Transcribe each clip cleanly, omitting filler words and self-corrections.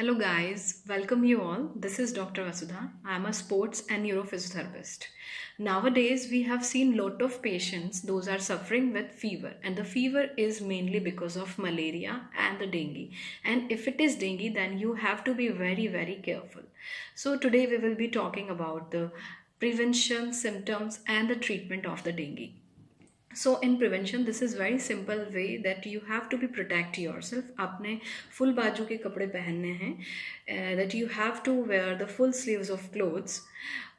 Hello guys, welcome you all. This is Dr. Vasudha. I am a sports and neurophysiotherapist. Nowadays we have seen lot of patients those are suffering with fever, and the fever is mainly because of malaria and the dengue. And if it is dengue, then you have to be very careful. So today we will be talking about the prevention, symptoms and the treatment of the dengue. So in prevention, this is very simple way that you have to be protect yourself. आपने full बाजू के कपड़े पहनने हैं, that you have to wear the full sleeves of clothes.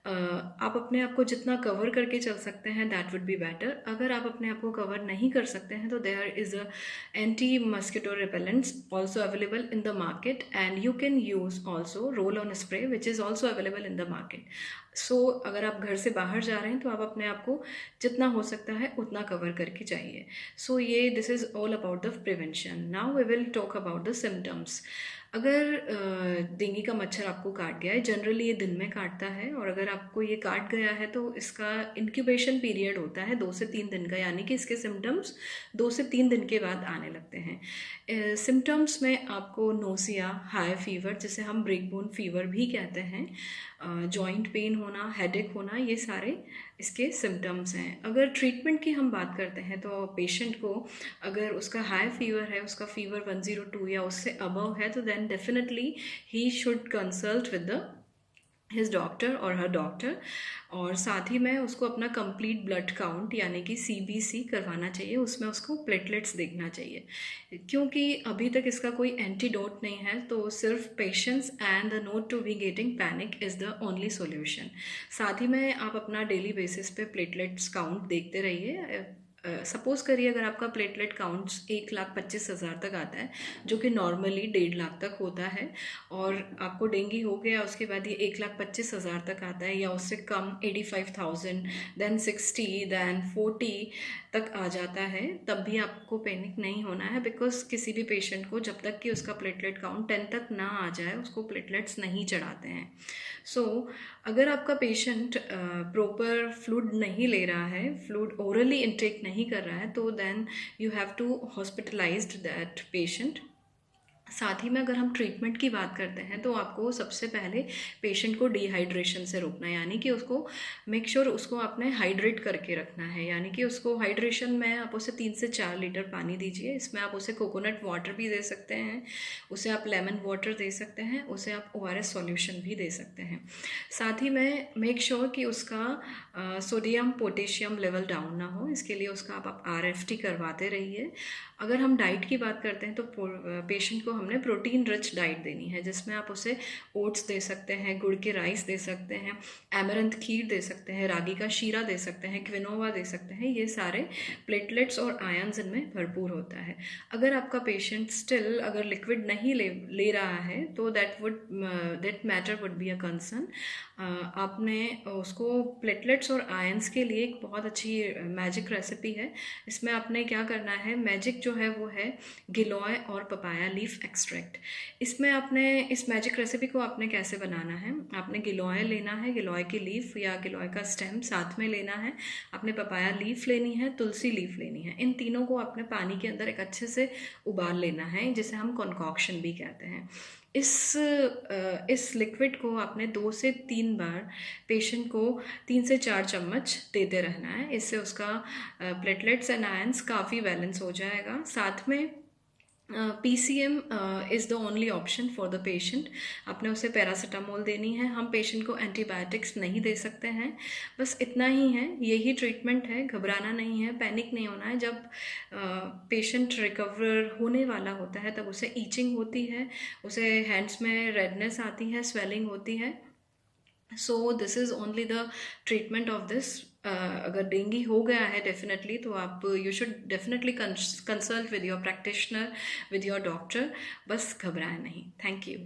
आप अपने आप को जितना कवर करके चल सकते हैं दैट वुड बी बेटर. अगर आप अपने आप को कवर नहीं कर सकते हैं तो there is a anti mosquito repellents also available in the market, and you can use also roll on spray which is also available in the market. So अगर आप घर से बाहर जा रहे हैं तो आप अपने आप को जितना हो सकता है उतना कवर करके जाइए. सो ये this is all about the prevention. Now we will talk about the symptoms. अगर डेंगू का मच्छर आपको काट गया है, जनरली ये दिन में काटता है, और अगर आपको ये काट गया है तो इसका इंक्यूबेशन पीरियड होता है 2 से 3 दिन का, यानी कि इसके सिम्टम्स 2 से 3 दिन के बाद आने लगते हैं. सिम्टम्स में आपको नोसिया, हाई फीवर जिसे हम ब्रेकबोन फीवर भी कहते हैं, जॉइंट पेन होना, हेडेक होना, ये सारे इसके सिम्टम्स हैं. अगर ट्रीटमेंट की हम बात करते हैं तो पेशेंट को अगर उसका हाई फीवर है, उसका फीवर 102 या उससे अबव है, तो then definitely he should consult with the his doctor और हर डॉक्टर. और साथ ही में उसको अपना कंप्लीट ब्लड काउंट यानी कि CBC करवाना चाहिए. उसमें उसको प्लेटलेट्स देखना चाहिए, क्योंकि अभी तक इसका कोई एंटीडोट नहीं है. तो सिर्फ patience and the not to be getting panic is the only solution. साथ ही में आप अपना डेली बेसिस पे प्लेटलेट्स काउंट देखते रहिए. सपोज़ करिए अगर आपका प्लेटलेट काउंट्स 1,25,000 तक आता है, जो कि नॉर्मली 1.5 लाख तक होता है, और आपको डेंगू हो गया उसके बाद ये 1,25,000 तक आता है या उससे कम 85,000, देन 60, देन 40 तक आ जाता है, तब भी आपको पैनिक नहीं होना है. बिकॉज किसी भी पेशेंट को जब तक कि उसका प्लेटलेट काउंट 10 तक ना आ जाए उसको प्लेटलेट्स नहीं चढ़ाते हैं. सो अगर आपका पेशेंट प्रॉपर फ्लूइड नहीं ले रहा है, फ्लूइड ओरली इंटेक नहीं कर रहा है, तो then you have to hospitalized that patient. साथ ही में अगर हम ट्रीटमेंट की बात करते हैं तो आपको सबसे पहले पेशेंट को डिहाइड्रेशन से रोकना है, यानी कि उसको मेक श्योर उसको आपने हाइड्रेट करके रखना है. यानी कि उसको हाइड्रेशन में आप उसे 3 से 4 लीटर पानी दीजिए. इसमें आप उसे कोकोनट वाटर भी दे सकते हैं, उसे आप लेमन वाटर दे सकते हैं, उसे आप ORS सॉल्यूशन भी दे सकते हैं. साथ ही में मेक श्योर कि उसका सोडियम पोटेशियम लेवल डाउन ना हो, इसके लिए उसका आप RFT करवाते रहिए. अगर हम डाइट की बात करते हैं तो पेशेंट को हमने प्रोटीन रिच डाइट देनी है, जिसमें आप उसे ओट्स दे सकते हैं, गुड़ के राइस दे सकते हैं, एमरंथ खीर दे सकते हैं, रागी का शीरा दे सकते हैं, क्विनोवा दे सकते हैं. ये सारे प्लेटलेट्स और आयंस इनमें भरपूर होता है. अगर आपका पेशेंट स्टिल अगर लिक्विड नहीं ले रहा है तो that matter would be a concern. आपने उसको प्लेटलेट्स और आयंस के लिए एक बहुत अच्छी मैजिक रेसिपी है. इसमें आपने क्या करना है, मैजिक जो है वो है गिलोय और पपाया लीफ एक्सट्रैक्ट. इसमें आपने इस मैजिक रेसिपी को आपने कैसे बनाना है, आपने गिलोय लेना है, गिलोय की लीफ या गिलोय का स्टेम साथ में लेना है, आपने पपाया लीफ लेनी है, तुलसी लीफ लेनी है. इन तीनों को आपने पानी के अंदर एक अच्छे से उबाल लेना है, जिसे हम कॉन्कॉक्शन भी कहते हैं. इस लिक्विड को आपने 2 से 3 बार पेशेंट को 3 से 4 चम्मच देते रहना है. इससे उसका प्लेटलेट्स एंड आयंस काफ़ी बैलेंस हो जाएगा. साथ में PCM is the only option for the patient. आपने उसे पैरासीटामोल देनी है. हम पेशेंट को एंटीबायोटिक्स नहीं दे सकते हैं. बस इतना ही है, यही ट्रीटमेंट है. घबराना नहीं है, पैनिक नहीं होना है. जब पेशेंट रिकवर होने वाला होता है तब उसे ईचिंग होती है, उसे हैंड्स में रेडनेस आती है, स्वेलिंग होती है. So this is only the treatment of this. अगर डेंगू हो गया है डेफिनेटली तो आप you should definitely consult with your practitioner, with your doctor. बस घबराएं नहीं. Thank you.